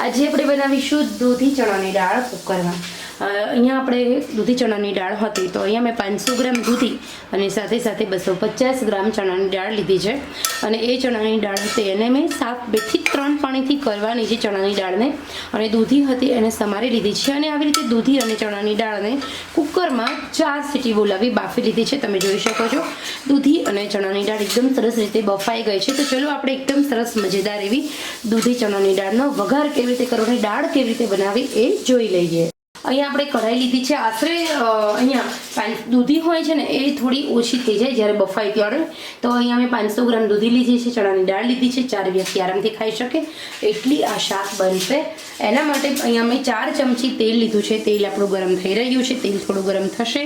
આજે આપણે બનાવીશું દૂધી ચણાની દાળ કુકરમાં। અહીંયા આપણે દૂધી ચણાની દાળ હતી તો અહીંયા મેં 500 ગ્રામ દૂધી અને સાથે સાથે 250 ગ્રામ ચણાની દાળ લીધી છે। અને એ ચણાની દાળ હતી એને મેં 2 થી 3 પાણીથી કરવાની છે ચણાની દાળને, અને દૂધી હતી એને સમારી લીધી છે। અને આવી રીતે દૂધી અને ચણાની દાળને કુકરમાં 4 સીટી બોલાવી બાફી લીધી છે। તમે જોઈ શકો છો દૂધી અને ચણાની દાળ એકદમ સરસ રીતે બફાઈ ગઈ છે। તો ચલો આપણે એકદમ સરસ મજેદાર એવી દૂધી ચણાની દાળનો વઘાર કેવી રીતે કરવાની, દાળ કેવી રીતે બનાવી એ જોઈ લઈએ। અહીંયા આપણે કઢાઈ લીધી છે। આશરે અહીંયા દૂધી હોય છે ને એ થોડી ઓછી થઈ જાય જ્યારે બફાય ત્યારે, તો અહીંયા મેં 500 ગ્રામ દૂધી લીધી છે, ચણાની દાળ લીધી છે, 4 વ્યક્તિ આરામથી ખાઈ શકે એટલી આ શાક બનશે। એના માટે અહીંયા મેં 4 ચમચી તેલ લીધું છે। તેલ આપણું ગરમ થઈ રહ્યું છે। તેલ થોડું ગરમ થશે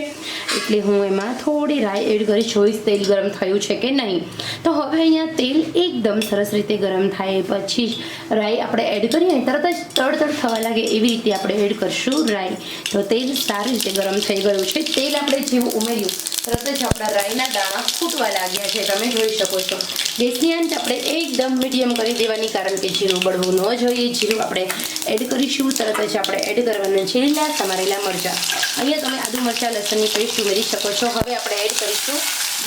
એટલે હું એમાં થોડી રાઈ એડ કરીશ, જોઈશ તેલ ગરમ થયું છે કે નહીં। તો હવે અહીંયા તેલ એકદમ સરસ રીતે ગરમ થાય પછી જ રાઈ આપણે એડ કરીએ, તરત જ તડ થવા લાગે એવી રીતે આપણે એડ કરશું રાઈ। તો તેલ સારી રીતે ગરમ થઈ ગયું છે। તેલ આપણે જેવું ઉમેર્યું તરત જ આપણા રાઈના દાણા ફૂટવા લાગ્યા છે, તમે જોઈ શકો છો। ગેસની આંચ આપણે એકદમ મીડિયમ કરી દેવાની, કારણ કે જીરું બળવું ન જોઈએ। જીરું આપણે એડ કરીશું, તરત જ આપણે એડ કરવાના છે લીલા સમારેલા મરચાં। અહીંયા તમે આદુ મરચાં લસણની પેસ્ટ ઉમેરી શકો છો। હવે આપણે એડ કરીશું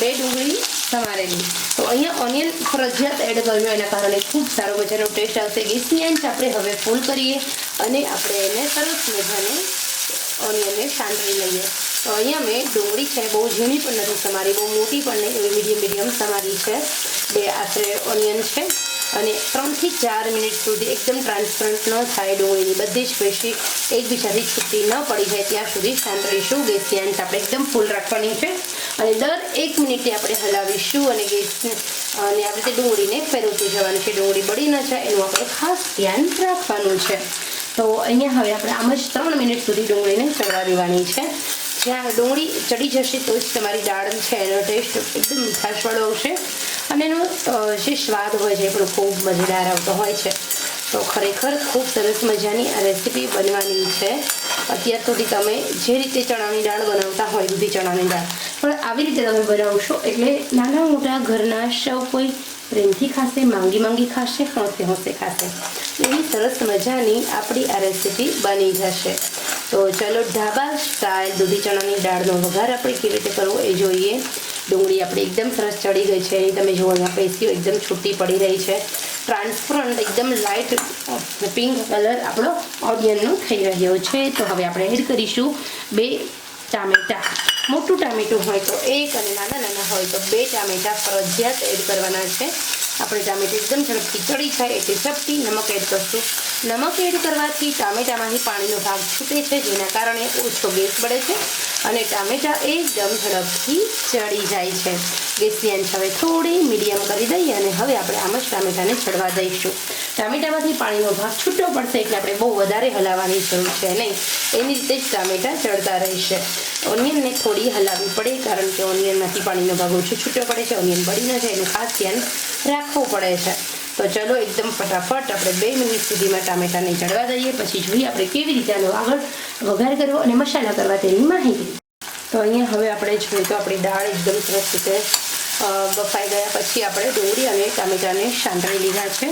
2 ડુંગળી સમારેલી। તો અહીંયા ઓનિયન ફરજિયાત એડ કરજો, એના કારણે ખૂબ સારો મજાનો ટેસ્ટ આવશે। ગેસની આંચ આપણે હવે ફૂલ કરીએ અને આપણે એને સરસ મજાને ઓનિયનને સાંતળી લઈએ। તો અહીંયા મેં ડુંગળી છે બહુ ઝીણી પણ નથી સમારી, બહુ મોટી પણ નહીં, એવી મીડિયમ સમારી છે। 2 આશરે ઓનિયન છે અને 3 થી 4 મિનિટ સુધી એકદમ ટ્રાન્સપરન્ટ ન થાય, ડુંગળીની બધી જ પેશી એકબીજાથી છૂટી ન પડી જાય ત્યાં સુધી સાંતળીશું। ગેસની આંચ આપણે એકદમ ફૂલ રાખવાની છે અને દર 1 મિનિટે આપણે હલાવીશું અને ગેસને અને આવી રીતે ડુંગળીને ફેરવતું જવાનું છે। ડુંગળી બળી ન જાય એનું આપણે ખાસ ધ્યાન રાખવાનું છે। તો અહીંયા હવે આપણે આમ જ 3 મિનિટ સુધી ડુંગળીને ચડવા દેવાની છે। જ્યાં ડુંગળી ચડી જશે તો જ તમારી દાળ છે એનો ટેસ્ટ એકદમ મીઠાશવાળો આવશે અને એનો જે સ્વાદ હોય છે એ પણ ખૂબ મજેદાર આવતો હોય છે। તો ખરેખર ખૂબ સરસ મજાની આ રેસીપી બનવાની છે। અત્યાર સુધી તમે જે રીતે ચણાની દાળ બનાવતા હોય, દૂધી ચણાની દાળ, પણ આવી રીતે તમે બનાવશો એટલે નાના મોટા ઘરના સૌ કોઈ પ્રેમથી ખાશે, માંગી ખાશે, હોંશે ખાશે એવી સરસ મજાની આપણી આ રેસીપી બની જશે। તો ચલો ઢાબા સ્ટાઇલ દૂધી ચણાની દાળનો વઘાર આપણે કેવી રીતે કરવો એ જોઈએ। ડુંગળી આપણી એકદમ સરસ ચડી ગઈ છે, એની તમે જુઓ અહીંયા પેશીઓ એકદમ છૂટી પડી રહી છે। ટ્રાન્સપરન્ટ એકદમ લાઇટ પિંક કલર આપણો ઓનિયનનો થઈ રહ્યો છે। તો હવે આપણે એડ કરીશું 2 ટામેટાં। મોટું ટામેટું હોય તો 1 અને નાના હોય તો 2 ટામેટાં ફરજિયાત એડ કરવાના છે। આપણે ટામેટું એકદમ ઝડપથી ચડી જાય એટલે ઝડપથી નમક એડ કરશું। નમક એડ કરવાથી ટામેટામાંથી પાણીનો ભાગ છૂટે છે, જેના કારણે ઓછો ગેસ બળે છે અને ટામેટાં એકદમ ઝડપથી ચડી જાય છે। ગેસની આંચ હવે થોડી મીડિયમ કરી દઈએ અને હવે આપણે આમ જ ટામેટાને ચડવા દઈશું। ટામેટામાંથી પાણીનો ભાગ છૂટો પડશે એટલે આપણે બહુ વધારે હલાવવાની જરૂર છે નહીં, એની રીતે જ ટામેટાં ચડતા રહેશે। ઓનિયનને થોડી હલાવવી પડે, કારણ કે ઓનિયનમાંથી પાણીનો ભાગ ઓછો છૂટો પડે છે, ઓનિયન બળી ન જાય એનું ખાસ ધ્યાન રાખવું પડે છે। તો ચલો એકદમ ફટાફટ આપણે 2 મિનિટ સુધીમાં ટામેટાને ચડવા દઈએ, પછી જોઈએ આપણે કેવી રીતે આનો આગળ વઘાર કરવો અને મસાલા કરવા તેની માહિતી। તો અહીંયા હવે આપણે જોઈએ તો આપણી દાળ એકદમ સરસ રીતે બફાઈ ગયા પછી આપણે ડુંગળી અને ટામેટાને સાંતળી લીધા છે।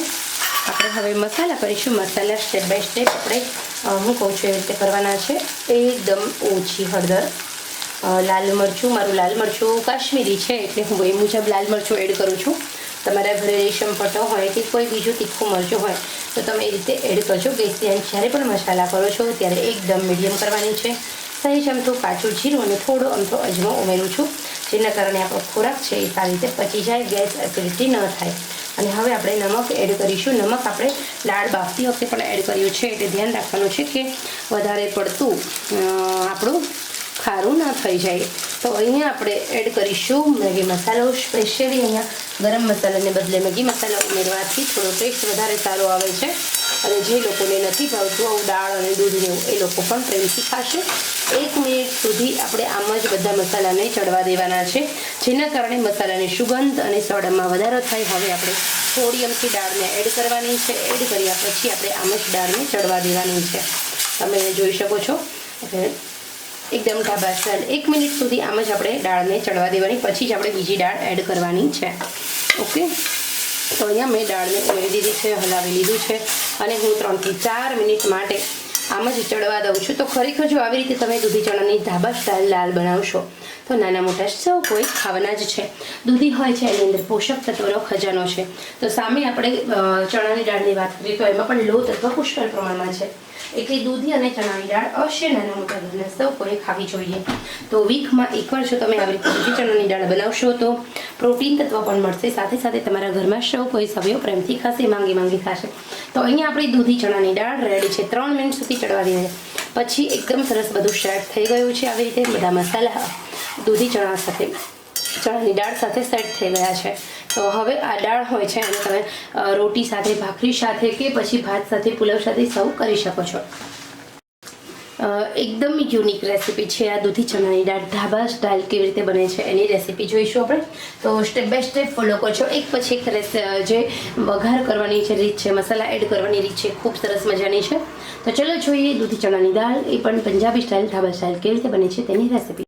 આપણે હવે મસાલા કરીશું। મસાલા સ્ટેપ બાય સ્ટેપ આપણે હું કહું છું એવી રીતે કરવાના છે। એકદમ ઓછી હળદર, લાલ મરચું, મારું લાલ મરચું કાશ્મીરી છે એટલે હું એ મુજબ લાલ મરચું એડ કરું છું। તમારા ઘરે રેશમ પટ્ટો હોય કે કોઈ બીજું તીખું મરચું હોય તો તમે એ રીતે એડ કરજો। ગેસની આંચ જ્યારે પણ મસાલા કરો છો ત્યારે એકદમ મીડિયમ કરવાની છે। સહેજ અમથું કાચું જીરું અને થોડો અમથો અજમો ઉમેરું છું, જેના કારણે આપણો ખોરાક છે એ સારી રીતે પચી જાય, ગેસ એસિડિટી ન થાય। અને હવે આપણે નમક એડ કરીશું। નમક આપણે દાળ બાફતી વખતે પણ એડ કર્યું છે એટલે ધ્યાન રાખવાનું છે કે વધારે પડતું આપણું ખારું ન થઈ જાય। તો અહીંયા આપણે એડ કરીશું મેગી મસાલો સ્પેશિયલી। અહીંયા ગરમ મસાલાને બદલે મેગી મસાલો ઉમેરવાથી થોડો ટેસ્ટ વધારે સારો આવે છે અને જે લોકોને નથી ભાવતું આવું દાળ અને દૂધનું એ લોકો પણ પ્રેમથી ખાશે। 1 મિનિટ સુધી આપણે આમ જ બધા મસાલાને ચડવા દેવાના છે, જેના કારણે મસાલાની સુગંધ અને સ્વાદમાં વધારો થાય। હવે આપણે થોડી અમથી દાળને એડ કરવાની છે। એડ કર્યા પછી આપણે આમ જ દાળને ચડવા દેવાની છે, તમે જોઈ શકો છો। એકદમ ઢાબા સ્ટાઇલ 1 મિનિટ સુધી આમ જ આપણે દાળને ચડવા દેવાની, પછી જ આપણે બીજી દાળ એડ કરવાની છે। ઓકે, તો અહીંયા મેં દાળને ઉમેરી દીધી છે, હલાવી લીધું છે અને હું 3 થી 4 મિનિટ માટે આમ જ ચડવા દઉં છું. તો ખરેખર જો આવી રીતે તમે દૂધી ચણાની ધાબા સ્ટાઇલ દાળ બનાવશો તો નાના મોટા સૌ કોઈ ખાવાના જ છે. દૂધી હોય છે એની અંદર પોષક તત્વનો ખજાનો છે. તો સામે આપણે ચણાની દાળની વાત કરીએ તો એમાં પણ લોહ તત્વ પુષ્કળ પ્રમાણમાં છે. એટલે દૂધી અને ચણાની દાળ અવશ્ય નાના મોટા ઘરના સૌ કોઈ ખાવી જોઈએ. તો વીકમાં એકવાર જો તમે આવી રીતે દૂધી ચણાની દાળ બનાવશો તો પ્રોટીન તત્વ પણ મળશે, સાથે સાથે તમારા ઘરમાં સૌ કોઈ સભ્યો પ્રેમથી ખાશે, માંગી ખાશે. તો અહીંયા આપણી દૂધી ચણાની દાળ રેડી છે. 3 મિનિટ સુધી ચડવા દઈએ પછી એકદમ સરસ બધું સેટ થઈ ગયું છે. આવી રીતે બધા મસાલા દૂધી ચણા સાથે ચણાની દાળ સાથે સેટ થઈ ગયા છે. તો હવે આ દાળ હોય છે અને તમે રોટી સાથે, ભાખરી સાથે કે પછી ભાત સાથે, પુલાવ સાથે સર્વ કરી શકો છો. એકદમ યુનિક રેસીપી છે આ દૂધી ચણાની દાળ ધાબા સ્ટાઇલ કેવી રીતે બને છે એની રેસીપી જોઈશું આપણે. તો સ્ટેપ બાય સ્ટેપ ફોલો કરજો. એક પછી એક જે વઘાર કરવાની છે રીત છે, મસાલા એડ કરવાની રીત છે, ખૂબ સરસ મજાની છે. તો ચલો જોઈએ દૂધી ચણાની દાળ એ પણ પંજાબી સ્ટાઇલ ધાબા સ્ટાઇલ કેવી રીતે બને છે તેની રેસીપી.